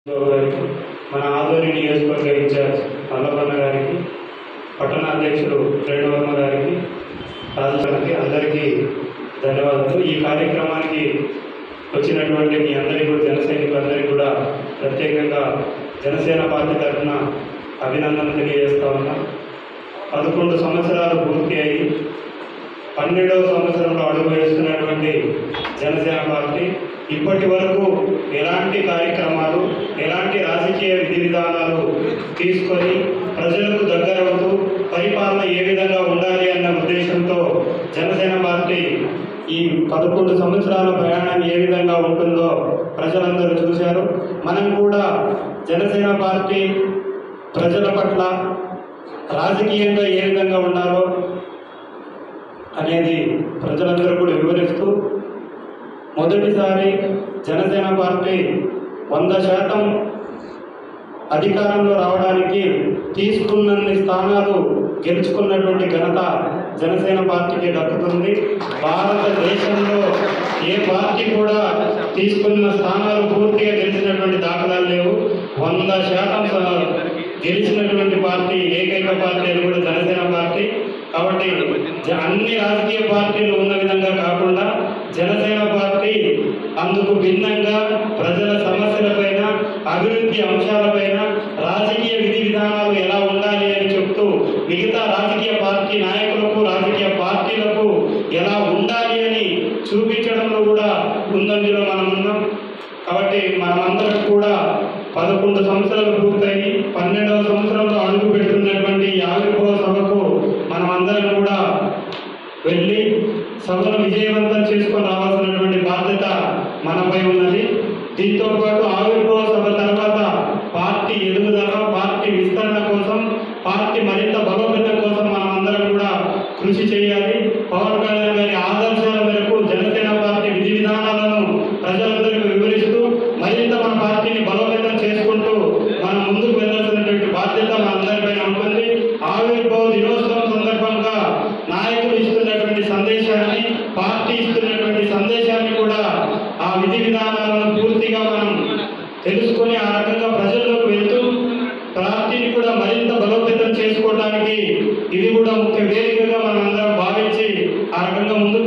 గారికి, మన ఆదోని నియోజకవర్గ ఇన్ఛార్జ్ మల్లపన్న గారికి, పట్టణ అధ్యక్షుడు శ్రేణువర్మ గారికి, రాజధానికి అందరికీ ధన్యవాదాలు. ఈ కార్యక్రమానికి వచ్చినటువంటి మీ అందరికీ కూడా జన సైనికులందరికీ కూడా ప్రత్యేకంగా జనసేన పార్టీ తరఫున అభినందనలు తెలియజేస్తా ఉన్నాం. 11 సంవత్సరాలు పూర్తి అయ్యి 12వ సంవత్సరంలో అడుగు వేస్తున్నటువంటి జనసేన పార్టీ ఇప్పటి వరకు ఎలాంటి కార్యక్రమాలు, ఎలాంటి రాజకీయ విధి విధానాలు తీసుకొని ప్రజలకు దగ్గరవుతూ పరిపాలన ఏ విధంగా ఉండాలి అన్న ఉద్దేశంతో జనసేన పార్టీ ఈ 11 సంవత్సరాల ప్రయాణం ఏ విధంగా ఉంటుందో ప్రజలందరూ చూశారు. మనం కూడా జనసేన పార్టీ ప్రజల పట్ల రాజకీయంగా ఏ విధంగా ఉండాలో అనేది ప్రజలందరూ కూడా వివరిస్తూ, మొదటిసారి జనసేన పార్టీ 100% అధికారంలో రావడానికి తీసుకున్నన్ని స్థానాలు గెలుచుకున్నటువంటి ఘనత జనసేన పార్టీకి దక్కుతుంది. భారతదేశంలో ఏ పార్టీ కూడా తీసుకున్న స్థానాలు పూర్తిగా గెలిచినటువంటి దాఖలాలు లేవు. 100% గెలిచినటువంటి పార్టీ ఏకైక పార్టీ అది కూడా జనసేన పార్టీ. కాబట్టి అన్ని రాజకీయ పార్టీలు ఉన్న విధంగా కాకుండా జనసేన పార్టీ అందుకు భిన్నంగా ప్రజల సమస్యలపైన, అభివృద్ధి అంశాలపైన, రాజకీయ విధి విధానాలు ఎలా ఉండాలి అని చెప్తూ మిగతా రాజకీయ పార్టీ నాయకులకు, రాజకీయ పార్టీలకు ఎలా ఉండాలి అని చూపించడంలో కూడా ముందంజలో మనం ఉన్నాం. కాబట్టి మనమందరం కూడా 11 సంవత్సరాలు పూర్తయి 12వ సంవత్సరంలో అడుగు పెడుతున్నటువంటి ఈ ఆవిర్భావ సభకు మనమందరం కూడా వెళ్ళి సభను విజయవంతం చేసుకొని రావాల్సినటువంటి బాధ్యత మనపై ఉన్నది. దీంతో పాటు ఆవిర్భావ సభ తర్వాత పార్టీ ఎదుగుదల, పార్టీ విస్తరణ కోసం, పార్టీ మరింత బలోపేతం కోసం మనమందరం కూడా కృషి చేయాలి. పవన్ కళ్యాణ్ గారి ఆదర్శాల మేరకు జనసేన పార్టీ విధి విధానాలను ప్రజలందరికీ వివరిస్తూ మరింత మన పార్టీని బలోపేతం చేసుకుంటూ మనం ముందుకు వెళ్లాల్సినటువంటి బాధ్యత మనందరిపైన ఉంటుంది. ఆవిర్భావ దినోత్సవం సందర్భంగా నాయకులు ఇస్తున్నటువంటి సందేశాన్ని, పార్టీ ఇస్తున్నటువంటి సందేశాన్ని కూడా ఆ విధి విధానాలను పూర్తిగా మనం తెలుసుకొని ఆ రకంగా ప్రజల్లోకి వెళ్తూ పార్టీని కూడా మరింత బలోపేతం చేసుకోవడానికి ఇది కూడా ముఖ్య వేదికగా మనం అందరం భావించి ఆ రకంగా ముందుకు